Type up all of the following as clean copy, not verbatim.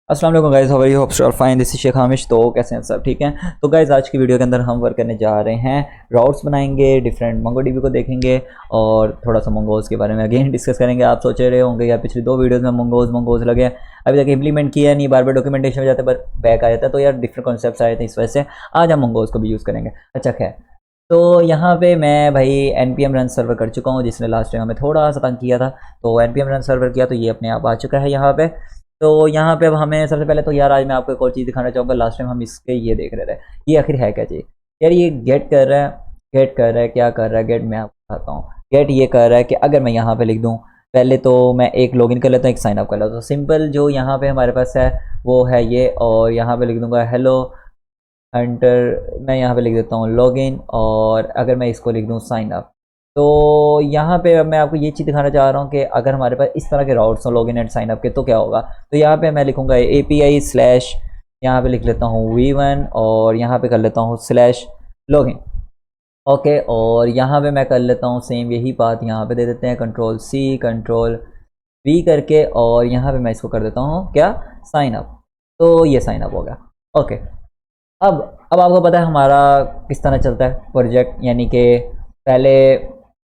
अस्सलाम वालेकुम guys, how are you? Hope you are fine. This is Shaikh Hamish. तो कैसे हैं सब? ठीक हैं। तो गाइस आज की वीडियो के अंदर हम वर्क करने जा रहे हैं, राउट्स बनाएंगे, डिफरेंट मंगोडीबी को देखेंगे और थोड़ा सा मंगोज के बारे में अगेन डिस्कस करेंगे। आप सोच रहे होंगे या पिछली दो वीडियोस में मंगोज लगे हैं, अभी तक इंप्लीमेंट किया नहीं, बार बार डॉक्यूमेंटेशन में जाते पर बैक आ जाता है, तो यार डिफरेंट कॉन्सेप्ट्स आए थे, इस वजह से आज हम मंगोज को भी यूज़ करेंगे। अच्छा खैर, तो यहाँ पे मैं भाई npm रन सर्वर कर चुका हूँ, जिसने लास्ट टाइम हमें थोड़ा सा तंग किया था। तो npm रन सर्वर किया तो ये अपने आप आ चुका है यहाँ पे। तो यहाँ पे अब हमें सबसे पहले तो यार आज मैं आपको एक और चीज़ दिखाना चाहूँगा। लास्ट टाइम हम इसके ये देख रहे थे, ये आखिर है क्या चीज़। यार ये गेट कर रहा है, क्या कर रहा है गेट, मैं आपको बताता हूँ। गेट ये कर रहा है कि अगर मैं यहाँ पे लिख दूँ, पहले तो मैं एक लॉगिन कर लेता हूँ, एक साइन अप कर लेता हूँ। तो सिंपल जो यहाँ पे हमारे पास है वो है ये, और यहाँ पे लिख दूँगा हेलो हंटर, मैं यहाँ पे लिख देता हूँ लॉगिन, और अगर मैं इसको लिख दूँ साइन अप, तो यहाँ पे मैं आपको ये चीज़ दिखाना चाह रहा हूँ कि अगर हमारे पास इस तरह के राउट्स हो लॉगिन एंड साइन अप के, तो क्या होगा। तो यहाँ पे मैं लिखूँगा API स्लैश, यहाँ पे लिख लेता हूँ V1, और यहाँ पे कर लेता हूँ स्लैश लॉगिन। ओके, और यहाँ पे मैं कर लेता हूँ सेम यही बात यहाँ पे दे देते हैं, Ctrl+C Ctrl+V करके, और यहाँ पे मैं इसको कर देता हूँ क्या, साइन अप। तो ये साइन अप हो गया। ओके, अब आपको पता है हमारा किस तरह चलता है प्रोजेक्ट, यानी कि पहले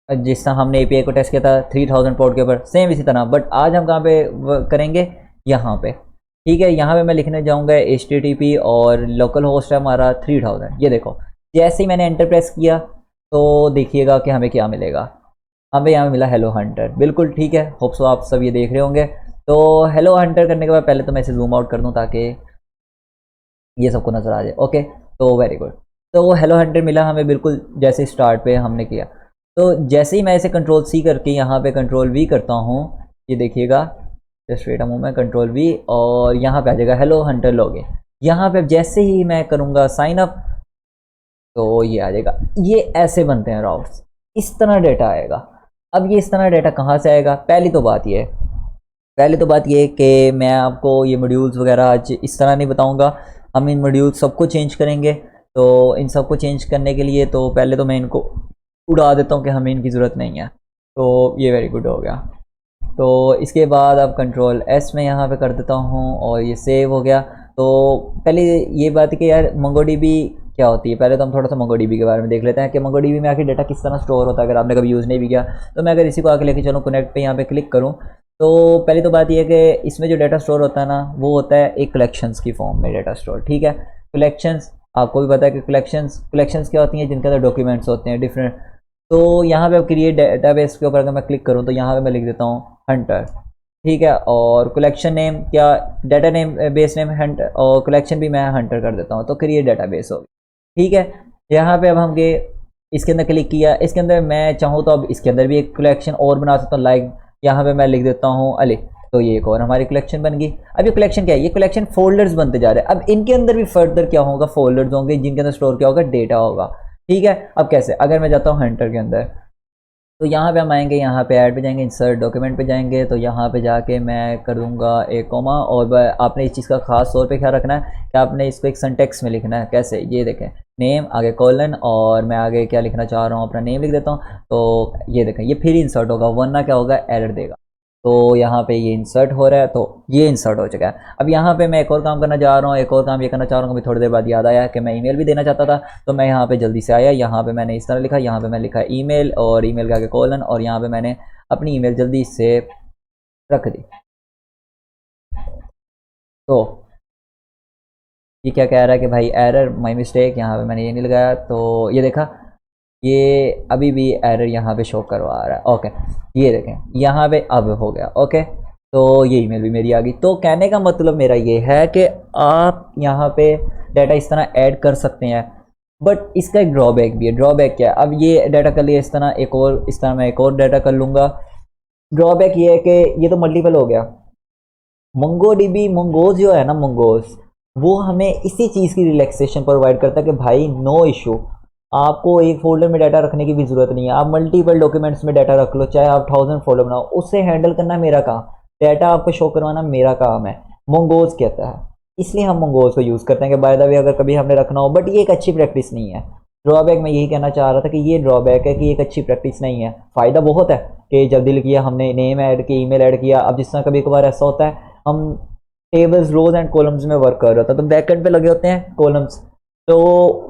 जिस तरह हमने API को टेस्ट किया था 3000 पोर्ट के ऊपर, सेम इसी तरह, बट आज हम कहाँ पे करेंगे, यहाँ पे। ठीक है, यहाँ पे मैं लिखने जाऊँगा HTTP और लोकल होस्ट है हमारा 3000। ये देखो, जैसे ही मैंने एंटर प्रेस किया तो देखिएगा कि हमें क्या मिलेगा। हमें यहाँ मिला हेलो हंटर, बिल्कुल ठीक है। होप सो आप सब ये देख रहे होंगे। तो हेलो हंटर करने के बाद पहले तो मैं इसे जूम आउट कर दूँ ताकि ये सबको नज़र आ जाए। ओके, तो वेरी गुड। तो हेलो हंटर मिला हमें बिल्कुल जैसे स्टार्ट पे हमने किया। तो जैसे ही मैं इसे Ctrl+C करके यहाँ पे Ctrl+V करता हूँ, ये देखिएगा, just wait a moment, Ctrl+V, और यहाँ पे आ जाएगा हेलो हंटर लॉगिन। यहाँ पे जैसे ही मैं करूँगा साइन अप, तो ये आ जाएगा। ये ऐसे बनते हैं राउट्स, इस तरह डेटा आएगा। अब ये इस तरह डेटा कहाँ से आएगा, पहली तो बात ये है कि मैं आपको ये मॉड्यूल्स वगैरह आज इस तरह नहीं बताऊंगा। हम इन मॉड्यूल्स सबको चेंज करेंगे। तो इन सबको चेंज करने के लिए तो पहले तो मैं इनको उड़ा देता हूँ कि हमें इनकी ज़रूरत नहीं है। तो ये वेरी गुड हो गया। तो इसके बाद अब Ctrl+S में यहाँ पे कर देता हूँ, और ये सेव हो गया। तो पहले ये बात है कि यार MongoDB क्या होती है, पहले तो हम थोड़ा सा MongoDB के बारे में देख लेते हैं कि MongoDB में आखिर डेटा किस तरह स्टोर होता है, अगर आपने कभी यूज़ नहीं भी किया। तो मैं अगर इसी को आके लेके चलूँ, कनेक्ट पे यहाँ पे क्लिक करूँ, तो पहली तो बात यह है कि इसमें जो डाटा स्टोर होता है ना, वो होता है एक कलेक्शंस की फॉर्म में डाटा स्टोर। ठीक है, कलेक्शंस आपको भी पता है कि कलेक्शंस क्या होती हैं, जिनके अंदर डॉक्यूमेंट्स होते हैं डिफरेंट। तो यहाँ पे अब क्रिएट डेटाबेस के ऊपर अगर मैं क्लिक करूँ, तो यहाँ पे मैं लिख देता हूँ हंटर। ठीक है, और कलेक्शन नेम क्या, data name base name Hunter, और कलेक्शन भी मैं हंटर कर देता हूँ, तो क्रिएट डेटाबेस होगी। ठीक है, यहाँ पे अब हम गए, इसके अंदर क्लिक किया, इसके अंदर मैं चाहूँ तो अब इसके अंदर भी एक कलेक्शन और बना सकता हूँ, लाइक यहाँ पे मैं लिख देता हूँ अली। तो ये एक और हमारी कलेक्शन बन गई। अब ये कलेक्शन क्या है, ये कलेक्शन फोल्डर्स बनते जा रहे हैं। अब इनके अंदर भी फर्दर क्या होगा, फोल्डर्स होंगे जिनके अंदर स्टोर क्या होगा, डेटा होगा। ठीक है, अब कैसे, अगर मैं जाता हूँ हंटर के अंदर, तो यहाँ पे हम आएंगे, यहाँ पे ऐड पे जाएंगे, इंसर्ट डॉक्यूमेंट पे जाएंगे, तो यहाँ पे जाके मैं कर दूंगा एक कॉमा। और आपने इस चीज़ का खास तौर पे क्या रखना है कि आपने इसको एक सिंटेक्स में लिखना है। कैसे, ये देखें, नेम आगे कॉलन, और मैं आगे क्या लिखना चाह रहा हूँ, अपना नेम लिख देता हूँ। तो ये देखें, ये फिर इंसर्ट होगा, वरना क्या होगा, एरर देगा। तो यहाँ पे ये इंसर्ट हो रहा है, तो ये इंसर्ट हो चुका है। अब यहाँ पे मैं एक और काम करना चाह रहा हूँ, एक और काम ये करना चाह रहा हूँ कि थोड़ी देर बाद याद आया कि मैं ईमेल भी देना चाहता था। तो मैं यहाँ पे जल्दी से आया, यहाँ पे मैंने इस तरह लिखा, यहाँ पे मैं लिखा ईमेल, और ईमेल के आगे कॉलन, और यहाँ पे मैंने अपनी ईमेल जल्दी से रख दी। तो ये क्या कह रहा है कि भाई एरर माई मिस्टेक, यहाँ पे मैंने ये नहीं लगाया। तो ये देखा, ये अभी भी एरर यहाँ पे शो करवा रहा है। ओके, ये देखें यहाँ पे अब हो गया। ओके, तो ये ईमेल भी मेरी आ गई। तो कहने का मतलब मेरा ये है कि आप यहाँ पे डाटा इस तरह ऐड कर सकते हैं, बट इसका एक ड्रॉबैक भी है। ड्रॉबैक क्या है, अब ये डाटा कर लिया इस तरह, एक और इस तरह मैं एक और डाटा कर लूँगा। ड्रॉबैक ये है कि ये तो मल्टीपल हो गया। मंगोज जो है ना, मंगोज वो हमें इसी चीज़ की रिलैक्सेशन प्रोवाइड करता है कि भाई नो इशू, आपको एक फोल्डर में डाटा रखने की भी ज़रूरत नहीं है। आप मल्टीपल डॉक्यूमेंट्स में डाटा रख लो, चाहे आप 1000 फोल्डर बनाओ, उससे हैंडल करना मेरा काम, डाटा आपको शो करवाना मेरा काम है। मंगोज कहता है, इसलिए हम मंगोज को यूज़ करते हैं कि बाय द वे अगर कभी हमने रखना हो। बट ये एक अच्छी प्रैक्टिस नहीं है। ड्रॉबैक मैं यही कहना चाह रहा था कि ये ड्रॉबैक है कि एक अच्छी प्रैक्टिस नहीं है। फ़ायदा बहुत है कि जब दिल किया हमने नेम ऐड किया, ईमेल ऐड किया। अब जिस तरह कभी कभार ऐसा होता है, हम टेबल्स रोज एंड कॉलम्स में वर्क कर रहा था, तो बैकएंड पे लगे होते हैं कॉलम्स, तो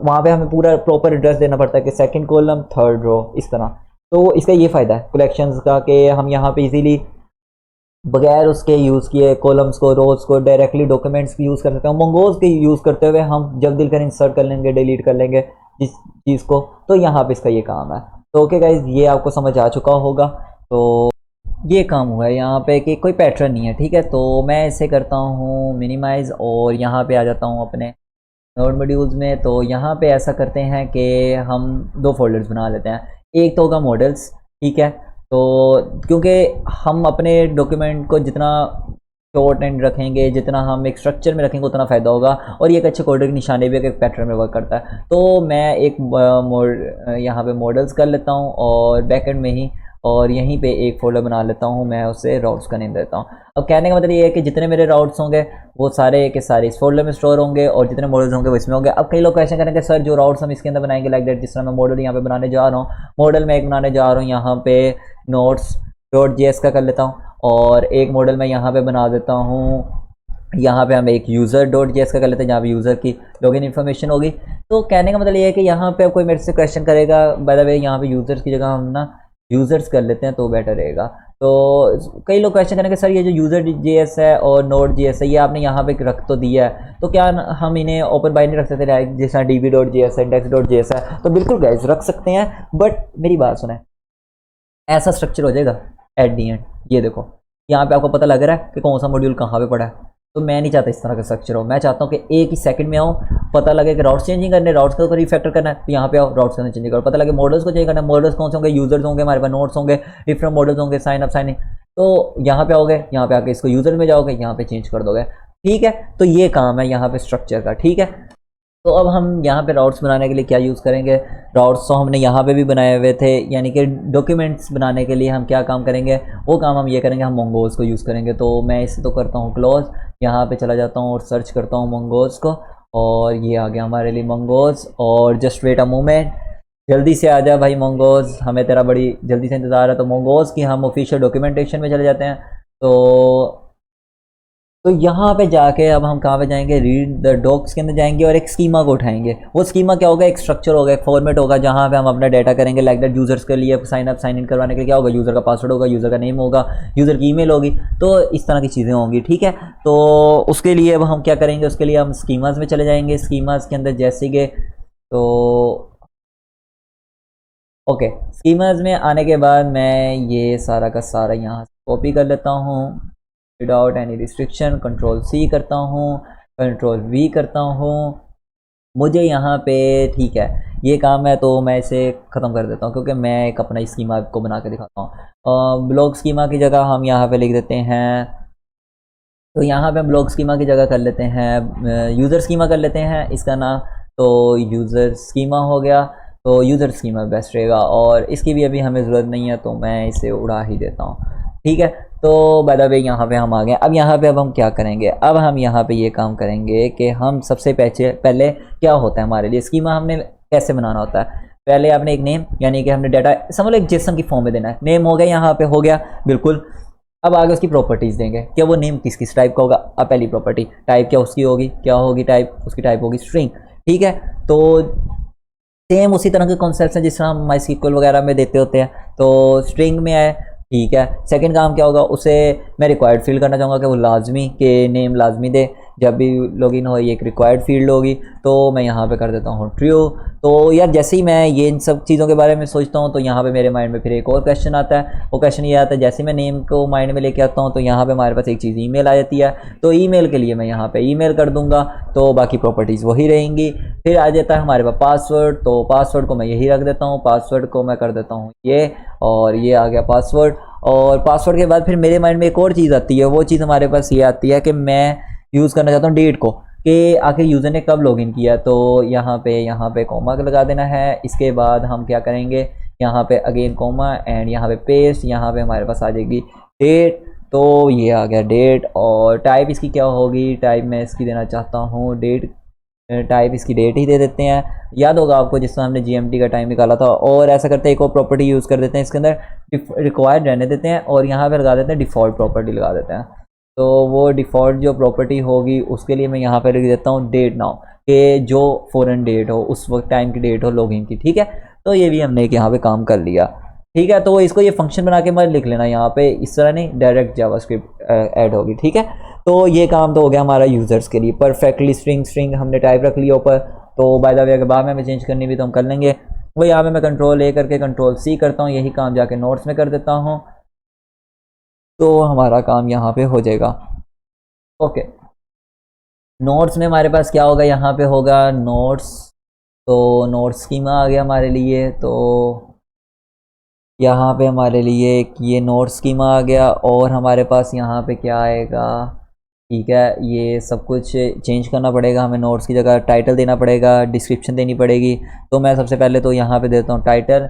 वहाँ पे हमें पूरा प्रॉपर एड्रेस देना पड़ता है कि सेकंड कॉलम थर्ड रो इस तरह। तो इसका ये फ़ायदा है कलेक्शंस का कि हम यहाँ पे इजीली बगैर उसके यूज़ किए कॉलम्स को रोज को डायरेक्टली डॉक्यूमेंट्स की यूज़ कर सकते हैं। मोंगोज के यूज़ करते हुए हम जब दिल कर इंसर्ट कर लेंगे, डिलीट कर लेंगे जिस चीज़ को, तो यहाँ पे इसका ये काम है। तो ओके गाइज, ये आपको समझ आ चुका होगा। तो ये काम हुआ है यहाँ पे कि कोई पैटर्न नहीं है, ठीक है। तो मैं इसे करता हूँ मिनिमाइज़ और यहाँ पे आ जाता हूँ अपने नोड मॉड्यूल्स में। तो यहाँ पे ऐसा करते हैं कि हम दो फोल्डर्स बना लेते हैं। एक तो होगा मॉडल्स, ठीक है। तो क्योंकि हम अपने डॉक्यूमेंट को जितना शॉर्ट एंड रखेंगे, जितना हम एक स्ट्रक्चर में रखेंगे उतना फ़ायदा होगा, और ये एक अच्छे कोडर की निशानी भी एक पैटर्न में वर्क करता है। तो मैं एक यहाँ पे मॉडल्स कर लेता हूँ और बैकएंड में ही, और यहीं पे एक फोल्डर बना लेता हूँ, मैं उसे राउट्स का नेम देता हूँ। अब कहने का मतलब ये है कि जितने मेरे राउट्स होंगे वो सारे के सारे इस फोल्डर में स्टोर होंगे, और जितने मॉडल्स होंगे वो इसमें होंगे। अब कई लोग क्वेश्चन करेंगे सर जो राउट्स हम इसके अंदर बनाएंगे लाइक दैट, जिस तरह मैं मॉडल यहाँ पे बनाने जा रहा हूँ, मॉडल में एक बनाने जा रहा हूँ यहाँ पे notes.js का कर लेता हूँ, और एक मॉडल मैं यहाँ पे बना देता हूँ, यहाँ पे हम एक user.js का कर लेते हैं जहाँ पे यूज़र की लॉगिन इन्फॉर्मेशन होगी। तो कहने का मतलब ये है कि यहाँ पे कोई मेरे से क्वेश्चन करेगा, बाय द वे यहाँ पे यूज़र्स की जगह हम ना यूज़र्स कर लेते हैं तो बेटर रहेगा। तो कई लोग क्वेश्चन करेंगे सर ये जो user.js है और node.js है ये आपने यहाँ पे रख तो दिया है, तो क्या हम इन्हें ओपन बाइनरी रख सकते हैं जैसा db.js है, index.js है? तो बिल्कुल गाइस रख सकते हैं, बट मेरी बात सुने, ऐसा स्ट्रक्चर हो जाएगा एट दी एंड। ये देखो यहाँ पे आपको पता लग रहा है कि कौन सा मॉड्यूल कहाँ पे पड़ा है। तो मैं नहीं चाहता इस तरह का स्ट्रक्चर हो, मैं चाहता हूँ कि एक ही सेकंड में आओ, पता लगे कि राउट्स चेंजिंग करने, राउट्स को रिफैक्टर करना है तो यहाँ पे आओ राउट्स करना चेंज करो, पता लगे मॉडल्स को चेंज करना है, मॉडल्स कौन से होंगे, यूजर्स होंगे, हमारे पास नोट्स होंगे, डिफरेंट मॉडल्स होंगे, साइन अप साइन इन, तो यहाँ पे आओगे, यहाँ पे आके इसको यूजर में जाओगे, यहाँ पे चेंज कर दोगे, ठीक है। तो ये काम है यहाँ पे स्ट्रक्चर का, ठीक है। तो अब हम यहाँ पे राउट्स बनाने के लिए क्या यूज़ करेंगे, राउट्स तो हमने यहाँ पे भी बनाए हुए थे, यानी कि डॉक्यूमेंट्स बनाने के लिए हम क्या काम करेंगे, वो काम हम ये करेंगे, हम मोंगोज को यूज़ करेंगे। तो मैं इसे तो करता हूँ क्लोज, यहाँ पे चला जाता हूँ और सर्च करता हूँ मोंगोज को, और ये आ गया हमारे लिए मोंगोज। और जस्ट वेट अ मोमेंट, जल्दी से आ जा भाई मोंगोज, हमें तेरा बड़ी जल्दी से इंतज़ार है। तो मोंगोज की हम ऑफिशियल डॉक्यूमेंटेशन में चले जाते हैं। तो यहाँ पे जाके अब हम कहाँ पे जाएंगे, रीड द डॉक्स के अंदर जाएंगे और एक स्कीमा को उठाएंगे। वो स्कीमा क्या होगा, एक स्ट्रक्चर होगा, एक फॉर्मेट होगा जहाँ पे हम अपना डाटा करेंगे लाइक दैट। यूजर्स के लिए साइन अप साइन इन करवाने के लिए क्या होगा, यूज़र का पासवर्ड होगा, यूज़र का नेम होगा, यूज़र की ईमेल होगी, तो इस तरह की चीज़ें होंगी, ठीक है। तो उसके लिए अब हम क्या करेंगे, उसके लिए हम स्कीमाज में चले जाएंगे। स्कीमाज के अंदर जैसे गए तो ओके, स्कीमाज में आने के बाद मैं ये सारा का सारा यहाँ कॉपी कर लेता हूँ without any restriction, control C करता हूँ, कंट्रोल वी करता हूँ। मुझे यहाँ पे ठीक है ये काम है तो मैं इसे ख़त्म कर देता हूँ, क्योंकि मैं एक अपना स्कीमा को बना के दिखाता हूँ। ब्लॉक स्कीमा की जगह हम यहाँ पे लिख देते हैं, तो यहाँ पे हम ब्लॉक स्कीमा की जगह कर लेते हैं यूज़र स्कीमा कर लेते हैं इसका नाम। तो यूज़र स्कीमा हो गया, तो यूज़र स्कीमा बेस्ट रहेगा, और इसकी भी अभी हमें ज़रूरत नहीं है तो मैं इसे उड़ा ही देता हूँ, ठीक है। तो बाय द वे यहाँ पे हम आ गए। अब यहाँ पे अब हम क्या करेंगे, अब हम यहाँ पे ये काम करेंगे कि हम सबसे पहले क्या होता है हमारे लिए स्कीमा हमने कैसे बनाना होता है। पहले आपने एक नेम, यानी कि हमने डाटा समझ लो एक जेसन की फॉर्म में देना है। नेम हो गया, यहाँ पे हो गया बिल्कुल। अब आगे उसकी प्रॉपर्टीज़ देंगे, क्या वो नेम किस किस टाइप का होगा। अब पहली प्रॉपर्टी टाइप क्या उसकी होगी, क्या होगी टाइप, उसकी टाइप होगी स्ट्रिंग, ठीक है। तो सेम उसी तरह के कॉन्सेप्ट हैं जिस तरह हम MySQL वगैरह में देते होते हैं, तो स्ट्रिंग में आए, ठीक है। सेकंड काम क्या होगा, उसे मैं रिक्वायर्ड फील्ड करना चाहूँगा कि वो लाजमी के नेम लाजमी दे, जब भी लॉगिन हो ये एक रिक्वायर्ड फील्ड होगी, तो मैं यहाँ पे कर देता हूँ ट्रू। तो यार जैसे ही मैं ये इन सब चीज़ों के बारे में सोचता हूँ तो यहाँ पे मेरे माइंड में फिर एक और क्वेश्चन आता है। वो क्वेश्चन ये आता है, जैसे मैं नेम को माइंड में लेके आता हूँ तो यहाँ पे हमारे पास एक चीज़ ईमेल आ जाती है, तो ईमेल के लिए मैं यहाँ पे ईमेल कर दूँगा, तो बाकी प्रॉपर्टीज़ वही रहेंगी। फिर आ जाता है हमारे पास पासवर्ड, तो पासवर्ड को मैं यही रख देता हूँ, पासवर्ड को मैं कर देता हूँ ये, और ये आ गया पासवर्ड। और पासवर्ड के बाद फिर मेरे माइंड में एक और चीज़ आती है, वो चीज़ हमारे पास ये आती है कि मैं यूज़ करना चाहता हूँ डेट को, कि आखिर यूज़र ने कब लॉगिन किया। तो यहाँ पे कॉमा लगा देना है। इसके बाद हम क्या करेंगे, यहाँ पे अगेन कॉमा एंड यहाँ पे पेस्ट, यहाँ पे हमारे पास आ जाएगी डेट, तो ये आ गया डेट। और टाइप इसकी क्या होगी, टाइप मैं इसकी देना चाहता हूँ डेट, टाइप इसकी डेट ही दे देते हैं। याद होगा आपको जिस तरह हमने GMT का टाइम निकाला था। और ऐसा करते हैं एक और प्रॉपर्टी यूज़ कर देते हैं इसके अंदर, रिक्वायर्ड रहने देते हैं और यहाँ पे लगा देते हैं डिफ़ॉल्ट प्रॉपर्टी लगा देते हैं। तो वो डिफ़ॉल्ट जो प्रॉपर्टी होगी उसके लिए मैं यहाँ पे लिख देता हूँ डेट नाउ, कि जो फ़ौरन डेट हो, उस वक्त टाइम की डेट हो लॉगिन की, ठीक है। तो ये भी हमने एक यहाँ पे काम कर लिया, ठीक है। तो इसको ये फंक्शन बना के मत लिख लेना यहाँ पे, इस तरह नहीं, डायरेक्ट जावास्क्रिप्ट ऐड होगी, ठीक है। तो ये काम तो हो गया हमारा यूज़र्स के लिए परफेक्टली। स्ट्रिंग हमने टाइप रख लिया ऊपर, तो बाय द वे अगर बाद में हमें चेंज करनी भी तो हम कर लेंगे। वो यहाँ पे मैं कंट्रोल ए करके कंट्रोल सी करता हूँ, यही काम जाके नोट्स में कर देता हूँ, तो हमारा काम यहाँ पे हो जाएगा। ओके, नोट्स में हमारे पास क्या होगा, यहाँ पे होगा नोट्स, तो नोट्स स्कीमा आ गया हमारे लिए। तो यहाँ पे हमारे लिए एक ये नोट्स स्कीमा आ गया, और हमारे पास यहाँ पे क्या आएगा, ठीक है। ये सब कुछ चेंज करना पड़ेगा हमें, नोट्स की जगह टाइटल देना पड़ेगा, डिस्क्रिप्शन देनी पड़ेगी। तो मैं सबसे पहले तो यहाँ पे देता हूँ टाइटल।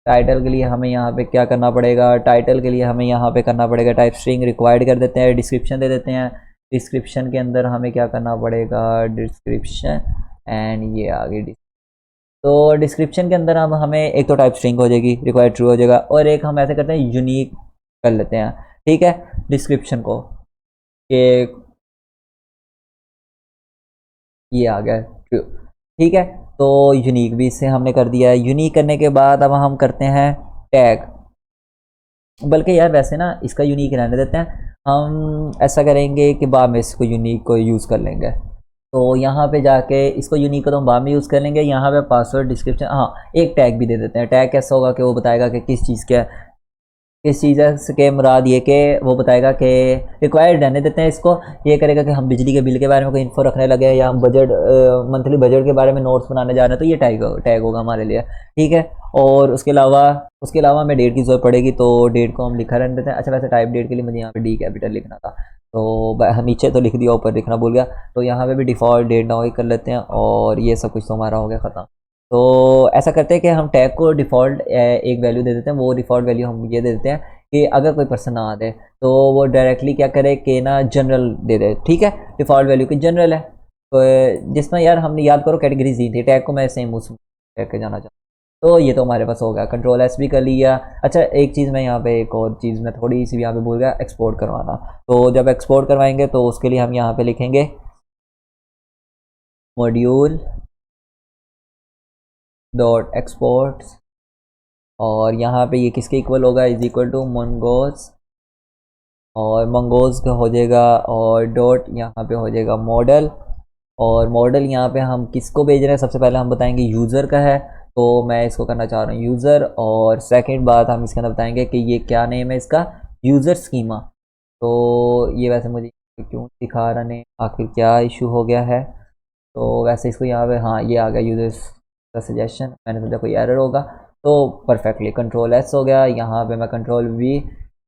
टाइटल के लिए हमें यहाँ पे क्या करना पड़ेगा, टाइटल के लिए हमें यहाँ पे करना पड़ेगा टाइप स्ट्रिंग रिक्वायर्ड कर देते हैं, डिस्क्रिप्शन दे देते हैं। डिस्क्रिप्शन के अंदर हमें क्या करना पड़ेगा, डिस्क्रिप्शन, एंड ये आ गई। तो डिस्क्रिप्शन के अंदर हम हमें एक तो टाइप स्ट्रिंग हो जाएगी, रिक्वायर्ड ट्रू हो जाएगा, और एक हम ऐसे करते हैं यूनिक कर लेते हैं, ठीक है, डिस्क्रिप्शन को, कि ये आ गया ट्रू, ठीक है। तो यूनिक भी इससे हमने कर दिया है। यूनिक करने के बाद अब हम करते हैं टैग, बल्कि यार वैसे ना इसका यूनिक रहने देते हैं, हम ऐसा करेंगे कि बाद में इसको यूनिक को यूज़ कर लेंगे। तो यहाँ पे जाके इसको यूनिक को तो हम बाद में यूज़ कर लेंगे। यहाँ पे पासवर्ड, डिस्क्रिप्शन, हाँ एक टैग भी दे देते हैं। टैग कैसा होगा कि वो बताएगा कि किस चीज़ का, किस चीज़ के मुराद ये कि वो बताएगा कि रिक्वायर्ड रहने देते हैं इसको। ये करेगा कि हम बिजली के बिल के बारे में कोई इन्फो रखने लगे, या हम बजट, मंथली बजट के बारे में नोट्स बनाने जा रहे हैं, तो ये टैग होगा हमारे लिए, ठीक है। और उसके अलावा हमें डेट की ज़रूरत पड़ेगी, तो डेट को हम लिखा रहने देते हैं। अच्छा वैसे टाइप डेट के लिए मुझे यहाँ पे डी कैपिटल लिखना था, तो नीचे तो लिख दिया, ऊपर लिखना भूल गया। तो यहाँ पे भी डिफ़ॉल्ट डेट नाउ ही कर लेते हैं, और ये सब कुछ तो हमारा हो गया ख़त्म। तो ऐसा करते हैं कि हम टैग को डिफ़ॉल्ट एक वैल्यू दे देते हैं। वो डिफ़ॉल्ट वैल्यू हम ये दे देते हैं कि अगर कोई पर्सन ना आ दे तो वो डायरेक्टली क्या करे कि ना जनरल दे दे, ठीक है। डिफ़ॉल्ट वैल्यू की जनरल है, तो जिसमें यार हमने याद करो कैटेगरीज दी थी, टैग को मैं सेम उस टैग के जाना चाहता हूँ। तो ये तो हमारे पास हो गया, कंट्रोल एस भी कर लिया। अच्छा एक चीज़ मैं यहाँ पे, एक और चीज़ मैं थोड़ी सी यहाँ पे भूल गया, एक्सपोर्ट करवाना। तो जब एक्सपोर्ट करवाएंगे तो उसके लिए हम यहाँ पे लिखेंगे मॉड्यूल डॉट एक्सपोर्ट्स, और यहाँ पे ये किसके इक्वल होगा, इज इक्वल टू मंगोज, और मंगोज का हो जाएगा, और डॉट यहाँ पे हो जाएगा मॉडल। और मॉडल यहाँ पे हम किसको भेज रहे हैं, सबसे पहले हम बताएंगे यूज़र का है, तो मैं इसको करना चाह रहा हूँ यूज़र। और सेकंड बात हम इसके अंदर बताएंगे कि ये क्या नेम है इसका, यूज़र स्कीमा। तो ये वैसे मुझे क्यों दिखा रहा है, आखिर क्या इशू हो गया है। तो वैसे इसको यहाँ पे, हाँ ये आ गया यूज़र्स का सजेशन, मैंने सोचा कोई एरर होगा। तो परफेक्टली कंट्रोल एस हो गया, यहाँ पे मैं कंट्रोल वी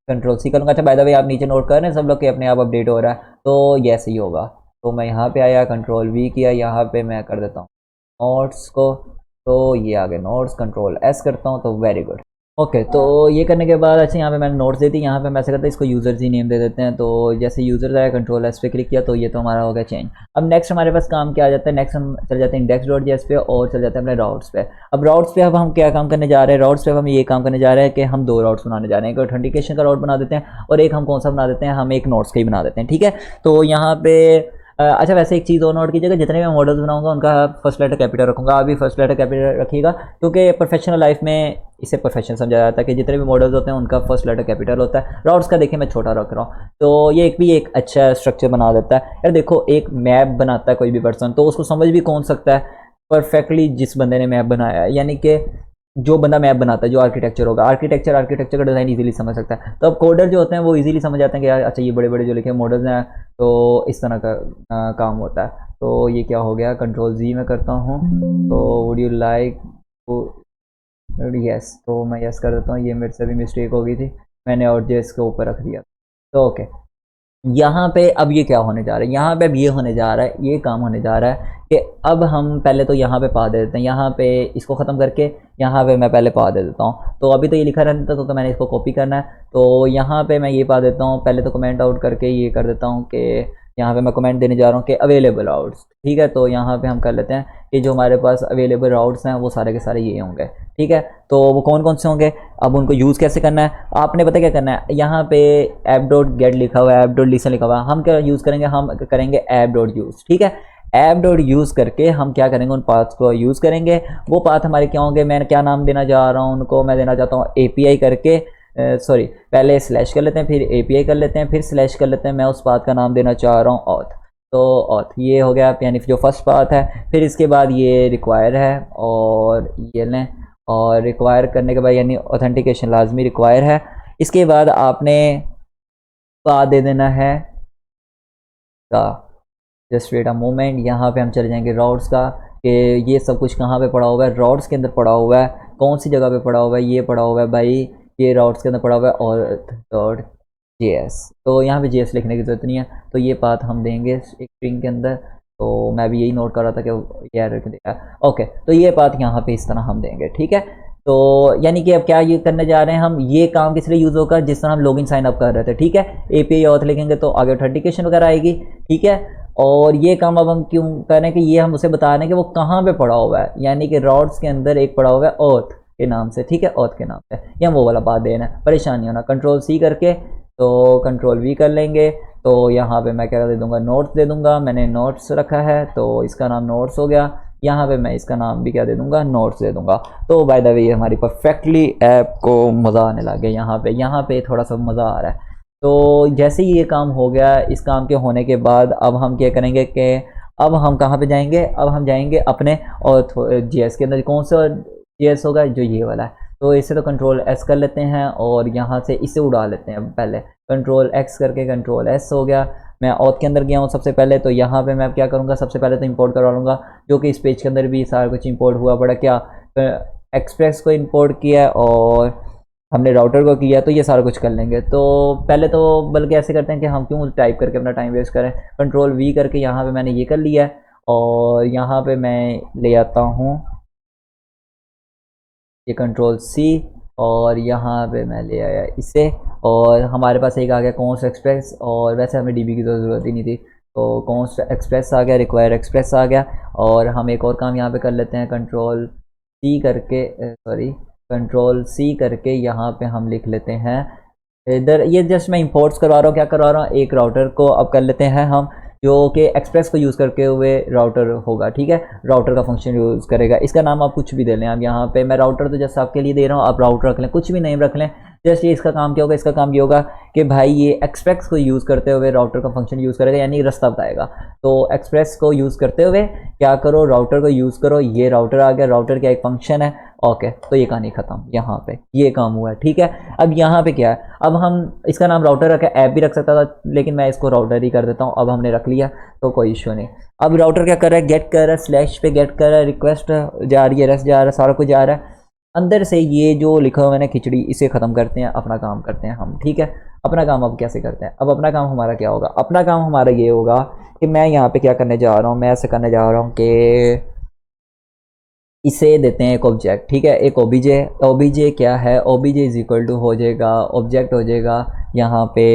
कंट्रोल सी करूँगा। अच्छा बाय द वे आप नीचे नोट कर रहे हैं सब लोग कि अपने आप अपडेट हो रहा है, तो ये ऐसे ही होगा। तो मैं यहाँ पे आया, कंट्रोल वी किया, यहाँ पे मैं कर देता हूँ नोट्स को, तो ये आ गया नोट्स, कंट्रोल एस करता हूँ, तो वेरी गुड। ओके, तो ये करने के बाद अच्छा यहाँ पे मैंने नोट्स दी थी, यहाँ पे मैं ऐसे करता हूँ इसको यूज़र्स ही नेम दे देते हैं। तो जैसे यूज़र आया, कंट्रोल एस पे क्लिक किया, तो ये तो हमारा हो गया चेंज। अब नेक्स्ट हमारे पास काम क्या आ जाता है, नेक्स्ट हम चल जाते हैं इंडेक्स डॉट जेएस पे, और चल जाते हैं अपने राउट्स पे। अब राउट्स पे अब हम क्या काम करने जा रहे हैं, राउट्स पे हम ये काम करने जा रहे हैं कि हम दो राउट्स बनाने जा रहे हैं, एक ऑथेंटिकेशन का राउट बना देते हैं, और एक हम कौन सा बना देते हैं, हम एक नोट्स का ही बना देते हैं, ठीक है। तो यहाँ पे अच्छा वैसे एक चीज़ और नोट कीजिएगा, जितने भी मैं मॉडल्स बनाऊंगा उनका फर्स्ट लेटर कैपिटल रखूंगा, आप भी फर्स्ट लेटर कैपिटल रखिएगा, क्योंकि प्रोफेशनल लाइफ में इसे प्रोफेशनल समझा जाता है कि जितने भी मॉडल्स होते हैं उनका फर्स्ट लेटर कैपिटल होता है। राउट्स का देखिए मैं छोटा रख रहा हूँ, तो ये एक अच्छा स्ट्रक्चर बना देता है। यार देखो एक मैप बनाता है कोई भी पर्सन, तो उसको समझ भी कौन सकता है परफेक्टली, जिस बंदे ने मैप बनाया है, यानी कि जो बंदा मैप बनाता है, जो आर्किटेक्चर होगा, आर्किटेक्चर का डिज़ाइन इजीली समझ सकता है। तो अब कोडर जो होते हैं वो इजीली समझ जाते हैं कि यार अच्छा ये बड़े बड़े जो लिखे मॉडल्स हैं, तो इस तरह का काम होता है। तो ये क्या हो गया, कंट्रोल जी में करता हूँ, तो वुड यू लाइक यस, तो मैं यस कर देता हूँ। ये मेरे से भी मिस्टेक हो गई थी, मैंने और जेस के ऊपर रख दिया। तो ओके, यहाँ पे अब ये क्या होने जा रहा है, यहाँ पे अब ये होने जा रहा है, ये काम होने जा रहा है कि अब हम पहले तो यहाँ पे पा दे देते हैं, यहाँ पे इसको ख़त्म करके यहाँ पे मैं पहले पा दे देता हूँ। तो अभी तो ये लिखा रहता था, तो मैंने इसको कॉपी करना है, तो यहाँ पे मैं ये पा देता हूँ, पहले तो कमेंट आउट करके ये कर देता हूँ कि यहाँ पे मैं कमेंट देने जा रहा हूँ कि अवेलेबल राउट्स, ठीक है। तो यहाँ पे हम कर लेते हैं कि जो हमारे पास अवेलेबल राउट्स हैं वो सारे के सारे ये होंगे, ठीक है। तो वो कौन कौन से होंगे, अब उनको यूज़ कैसे करना है, आपने पता क्या करना है, यहाँ पे ऐप डॉट गेट लिखा हुआ है, ऐप डॉट लिसन लिखा हुआ है, हम क्या यूज़ करेंगे, हम करेंगे ऐप डॉट यूज़, ठीक है। ऐप डॉट यूज़ करके हम क्या करेंगे, उन पाथ्स को यूज़ करेंगे। वो पाथ हमारे क्या होंगे, मैं क्या नाम देना जा रहा हूँ उनको, मैं देना चाहता हूँ एपीआई करके, सॉरी पहले स्लैश कर लेते हैं, फिर एपीआई कर लेते हैं, फिर स्लैश कर लेते हैं। मैं उस पाथ का नाम देना चाह रहा हूँ ऑथ। तो ऑथ ये हो गया, यानी जो फर्स्ट पाथ है। फिर इसके बाद ये रिक्वायर है और ये लें, और रिक्वायर करने के बाद यानी ऑथेंटिकेशन लाजमी रिक्वायर है। इसके बाद आपने पाथ दे देना है का, जस्ट वेट अ मोमेंट, यहाँ पे हम चले जाएंगे रॉड्स का, कि ये सब कुछ कहाँ पे पड़ा हुआ है, रॉड्स के अंदर पड़ा हुआ है। कौन सी जगह पे पड़ा हुआ है, ये पड़ा हुआ है भाई, ये रॉड्स के अंदर पड़ा हुआ है और डॉट जेएस। तो यहाँ पे जेएस लिखने की ज़रूरत नहीं है, तो ये पाथ हम देंगे एक स्ट्रिंग के अंदर। तो मैं भी यही नोट कर रहा था कि ये एरर दिया। ओके, तो ये पाथ यहाँ पे इस तरह हम देंगे, ठीक है। तो यानी कि अब क्या ये करने जा रहे हैं हम, ये काम किस लिए यूज़ होगा, जिस तरह हम लॉगिन साइन अप कर रहे थे, ठीक है। एपीआई ऑथ लिखेंगे तो आगे ऑथेंटिकेशन वगैरह आएगी, ठीक है। और ये काम अब हम क्यों कर रहे हैं कि ये हम उसे बता रहे हैं कि वो कहाँ पे पड़ा हुआ है, यानी कि रॉड्स के अंदर एक पड़ा हुआ है ऑथ के नाम से, ठीक है, ऑथ के नाम से, या वो वाला बात देना है, परेशान नहीं होना। कंट्रोल सी करके तो कंट्रोल वी कर लेंगे। तो यहाँ पे मैं क्या दे दूँगा, नोट्स दे दूँगा, मैंने नोट्स रखा है तो इसका नाम नोट्स हो गया। यहाँ पे मैं इसका नाम भी क्या दे दूँगा, नोट्स दे दूँगा। तो बाय द वे ये हमारी परफेक्टली ऐप को मज़ा आने लग गया, यहाँ पे थोड़ा सा मज़ा आ रहा है। तो जैसे ही ये काम हो गया, इस काम के होने के बाद अब हम क्या करेंगे कि अब हम कहाँ पे जाएंगे, अब हम जाएंगे अपने और जीएस के अंदर। कौन सा जीएस होगा, जो ये वाला है। तो इसे तो कंट्रोल एस कर लेते हैं और यहाँ से इसे उड़ा लेते हैं। पहले कंट्रोल एक्स करके कंट्रोल एस हो गया। मैं ऑथ के अंदर गया हूँ सबसे पहले, तो यहाँ पे मैं क्या करूँगा, सबसे पहले तो इंपोर्ट करवा लूँगा, जो कि इस पेज के अंदर भी सारा कुछ इंपोर्ट हुआ पड़ा। क्या एक्सप्रेस को इंपोर्ट किया और हमने राउटर को किया, तो ये सारा कुछ कर लेंगे। तो पहले तो बल्कि ऐसे करते हैं कि हम क्यों टाइप करके अपना टाइम वेस्ट करें, कंट्रोल वी करके यहाँ पे मैंने ये कर लिया है। और यहाँ पे मैं ले आता हूँ ये कंट्रोल सी, और यहाँ पे मैं ले आया इसे, और हमारे पास एक आ गया कॉन्स्ट एक्सप्रेस। और वैसे हमें डीबी की तो ज़रूरत ही नहीं थी, तो कॉन्स्ट एक्सप्रेस आ गया, रिक्वायर एक्सप्रेस आ गया। और हम एक और काम यहाँ पे कर लेते हैं, कंट्रोल सी करके, सॉरी कंट्रोल सी करके यहाँ पे हम लिख लेते हैं इधर। ये जस्ट मैं इंपोर्ट्स करवा रहा हूँ, क्या करवा रहा हूँ, एक राउटर को अब कर लेते हैं हम, जो कि एक्सप्रेस को यूज़ करके हुए राउटर होगा, ठीक है। राउटर का फंक्शन यूज़ करेगा, इसका नाम आप कुछ भी दे लें। अब यहाँ पे मैं राउटर तो जैसे आपके लिए दे रहा हूँ, आप राउटर रख लें, कुछ भी नेम रख लें। जैसे ये इसका काम क्या होगा, इसका काम ये होगा कि भाई ये एक्सप्रेस को यूज़ करते हुए राउटर का फंक्शन यूज़ करेगा, यानी रास्ता बताएगा। तो एक्सप्रेस को यूज़ करते हुए क्या करो, राउटर को यूज़ करो। ये राउटर आ गया, राउटर का एक फंक्शन है। ओके, तो ये कहानी ख़त्म, यहाँ पे ये काम हुआ है, ठीक है। अब यहाँ पे क्या है, अब हम इसका नाम राउटर रखा, ऐप भी रख सकता था, लेकिन मैं इसको राउटर ही कर देता हूँ। अब हमने रख लिया तो कोई इशू नहीं। अब राउटर क्या कर रहा है, गेट कर रहा है, स्लैश पे गेट कर रहा है, रिक्वेस्ट जा रही है, रेस्ट जा रहा है, सारा कुछ जा रहा है अंदर से। ये जो लिखा हुआ मैंने खिचड़ी, इसे ख़त्म करते हैं, अपना काम करते हैं हम, ठीक है। अपना काम अब कैसे करते हैं, अब अपना काम हमारा क्या होगा, अपना काम हमारा ये होगा कि मैं यहाँ पे क्या करने जा रहा हूँ, मैं ऐसे करने जा रहा हूँ कि इसे देते हैं एक ऑब्जेक्ट, ठीक है, एक ओबीजे। ओबीजे क्या है, ओबीजे इज इक्वल टू हो जाएगा, ऑब्जेक्ट हो जाएगा। यहाँ पे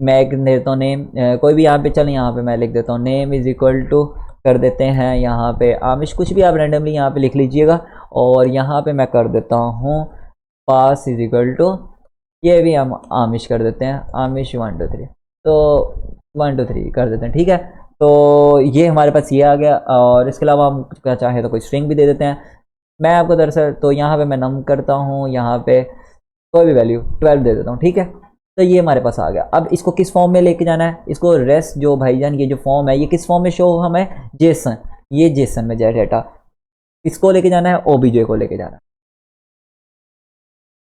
मैं एक देता हूँ नेम, कोई भी यहाँ पे, चल यहाँ पे मैं लिख देता हूँ नेम इज इक्वल टू कर देते हैं यहाँ पे आमिश, कुछ भी आप रैंडमली यहाँ पे लिख लीजिएगा। और यहाँ पे मैं कर देता हूँ पास इज इक्वल टू, ये भी हम आमिश कर देते हैं, आमिश 1 2 3, तो 1 2 3 कर देते हैं, ठीक है। तो ये हमारे पास ये आ गया। और इसके अलावा हम क्या चाहें तो कोई स्ट्रिंग भी दे देते हैं। मैं आपको दरअसल तो यहाँ पे मैं नम करता हूँ, यहाँ पे कोई भी वैल्यू 12 दे देता हूँ, ठीक है। तो ये हमारे पास आ गया। अब इसको किस फॉर्म में लेके जाना है, इसको रेस्ट जो भाईजान ये जो फॉर्म है, ये किस फॉर्म में शो हमें, जेसन, ये जेसन में जाए डाटा। इसको लेके जाना है, ओबीजे को लेके जाना है।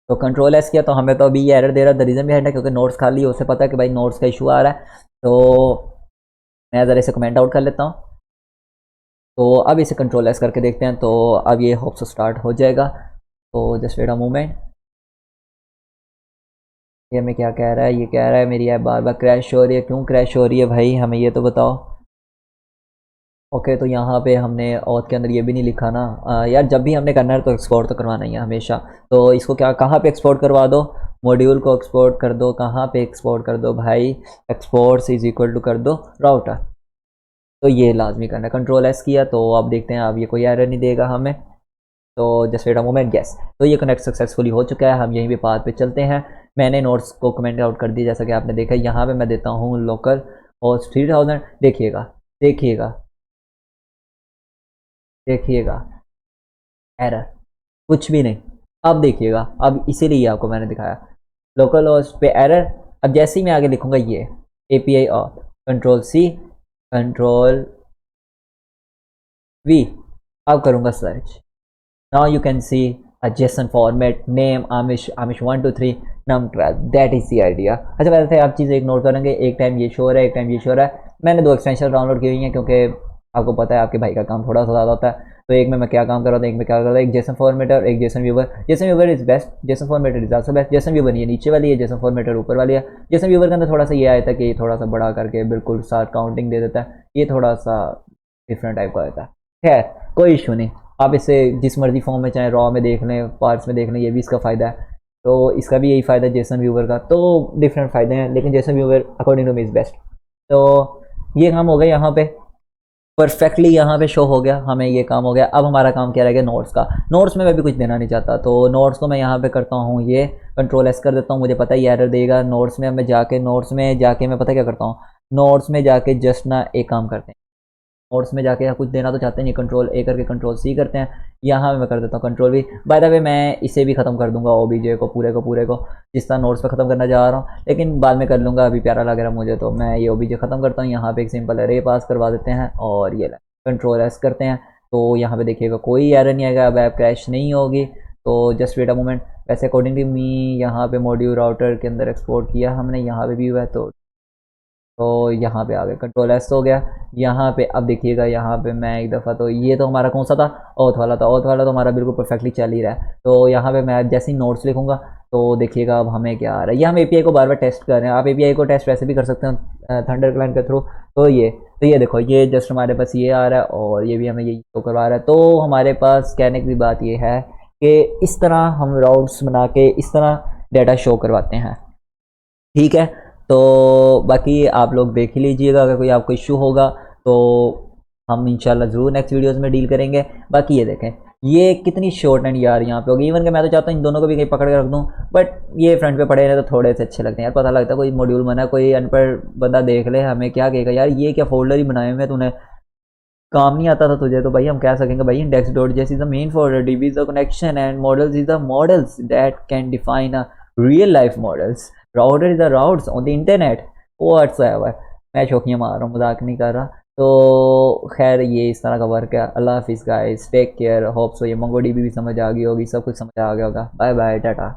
तो कंट्रोल एस किया तो हमें तो अभी ये एरर दे रहा है, द रीज़न भी है क्योंकि नोट्स खाली है, उसे पता है कि भाई नोट्स का इशू आ रहा है। तो मैं ज़रा इसे कमेंट आउट कर लेता हूँ। तो अब इसे कंट्रोल एस करके देखते हैं, तो अब ये होप से स्टार्ट हो जाएगा। तो जस्ट वेट अ मोमेंट, ये हमें क्या कह रहा है, ये कह रहा है मेरी ऐप बार बार क्रैश हो रही है। क्यों क्रैश हो रही है भाई, हमें ये तो बताओ। ओके, तो यहाँ पे हमने ऑथ के अंदर ये भी नहीं लिखा ना। यार जब भी हमने करना है तो एक्सपोर्ट तो करवाना ही है हमेशा। तो इसको क्या, कहाँ पे एक्सपोर्ट करवा दो, मॉड्यूल को एक्सपोर्ट कर दो, कहाँ पे एक्सपोर्ट कर दो भाई, एक्सपोर्ट्स इज इक्वल टू कर दो राउटर। तो ये लाजमी करना है, कंट्रोल एस किया तो आप देखते हैं अब ये कोई एरर नहीं देगा हमें। तो just wait a moment, yes, तो ये कनेक्ट सक्सेसफुली हो चुका है। हम यहीं पे पाथ पे चलते हैं। मैंने नोट्स को कमेंट आउट कर दिया जैसा कि आपने देखा। यहाँ पे मैं देता हूँ लोकल होस्ट 3000। देखिएगा देखिएगा देखिएगा, एरर कुछ भी नहीं। अब देखिएगा, अब इसीलिए आपको मैंने दिखाया लोकल होस्ट पे एरर। अब जैसे ही मैं आगे लिखूंगा ये API of, control C, control V, अब करूंगा search. Now you can see a JSON format, name Amish 1 2 3 num 12, that is the idea। अच्छा वैसे आप चीज़ एक नोट करेंगे, एक टाइम ये शो हो रहा है, एक टाइम ये शो हो रहा है। मैंने 2 एक्सटेंशन डाउनलोड की हुई हैं क्योंकि आपको पता है आपके भाई का काम थोड़ा सा ज़्यादा होता है। तो एक में मैं क्या काम कर रहा था, एक में क्या कर रहा था, एक जेसन फॉर्मेटर, एक Jason viewer. Jason viewer is best, Jason formatter is also best. Jason viewer ये नीचे वाली है, जेसन फॉर्मेटर ऊपर वाली है। जेसन व्यूवर के अंदर थोड़ा सा ये आया था कि थोड़ा सा बड़ा करके बिल्कुल साथ काउंटिंग दे देता है, ये थोड़ा सा डिफरेंट टाइप का होता है। खैर कोई इशू नहीं, आप इसे जिस मर्जी फॉर्म में चाहे रॉ में देख लें, पार्ट्स में देख लें, ये भी इसका फ़ायदा है। तो इसका भी यही फ़ायदा है जेसन व्यूवर का। तो डिफरेंट फ़ायदे हैं, लेकिन JSON viewer according to me is best. तो ये काम हो गया यहाँ पे परफेक्टली, यहाँ पे शो हो गया, हमें ये काम हो गया। अब हमारा काम क्या रह गया, नोट्स का। नोट्स में मैं भी कुछ देना नहीं चाहता, तो नोट्स को मैं यहाँ पे करता हूँ ये कंट्रोल एस कर देता हूँ। मुझे पता है ये एरर देगा। नोट्स में मैं जाके मैं पता क्या करता हूँ, नोट्स में जाके जस्ट ना एक काम करते हैं, नोट्स में जाके कुछ देना तो चाहते नहीं, कंट्रोल A करके कंट्रोल C करते हैं। यहाँ मैं कर देता हूँ control V। By the way मैं इसे भी ख़त्म कर दूंगा, OBJ को पूरे को जिस तरह नोट्स पे ख़त्म करना जा रहा हूँ, लेकिन बाद में कर लूँगा, अभी प्यारा लग रहा है मुझे। तो मैं ये OBJ ख़त्म करता हूँ। यहाँ पे एक सिंपल अरे पास करवा देते हैं और ये कंट्रोल S करते हैं। तो यहाँ पे देखिएगा कोई एरर नहीं आएगा, अब ऐप क्रैश नहीं होगी। तो जस्ट वेट अ मोमेंट। वैसे अकॉर्डिंग टू मी यहाँ पे मॉड्यूल राउटर के अंदर एक्सपोर्ट किया हमने, यहाँ पे भी हुआ है। तो यहाँ पे आ गए, कंट्रोल एस हो गया। यहाँ पे अब देखिएगा, यहाँ पे मैं एक दफ़ा, तो ये तो हमारा कौन सा था, ऑथ वाला था। ऑथ वाला तो हमारा बिल्कुल परफेक्टली चल ही रहा है। तो यहाँ पे मैं जैसे ही नोट्स लिखूँगा तो देखिएगा अब हमें क्या आ रहा है। ये हम API को बार बार टेस्ट कर रहे हैं। आप API को टेस्ट वैसे भी कर सकते हैं थंडर क्लाइंट के थ्रू। तो ये देखो, ये जस्ट हमारे पास ये आ रहा है और ये भी हमें ये शो करवा रहा है। तो हमारे पास कहने की बात ये है कि इस तरह हम राउट्स बना के इस तरह डाटा शो करवाते हैं, ठीक है। तो बाकी आप लोग देख ही लीजिएगा, अगर कोई आपको इश्यू होगा तो हम इंशाल्लाह ज़रूर नेक्स्ट वीडियोस में डील करेंगे। बाकी ये देखें, ये कितनी शॉर्ट एंड यार यहाँ पे होगी। इवन कि मैं तो चाहता हूँ इन दोनों को भी कहीं पकड़ के रख दूँ, बट ये फ्रंट पे पड़े रहे तो थोड़े से अच्छे लगते हैं यार। पता लगता है कोई मॉड्यूल बना, कोई अनपढ़ बंदा देख ले, हमें क्या कहेगा यार ये क्या फोल्डर ही बनाए हुए, तूने काम नहीं आता था तुझे। तो भाई हम कह सकेंगे भाई index dot JS is the main folder, DB is the connection and models is the models that can define a real life models, router is the routes on the internet whatsoever. मैं शौकिया मार रहा हूँ, मजाक नहीं कर रहा। तो खैर ये इस तरह का वर्क है। अल्लाह हाफिज़ guys, take care, hope so ये MongoDB भी समझ आ गई होगी, सब कुछ समझ आ गया होगा। Bye bye, Tata.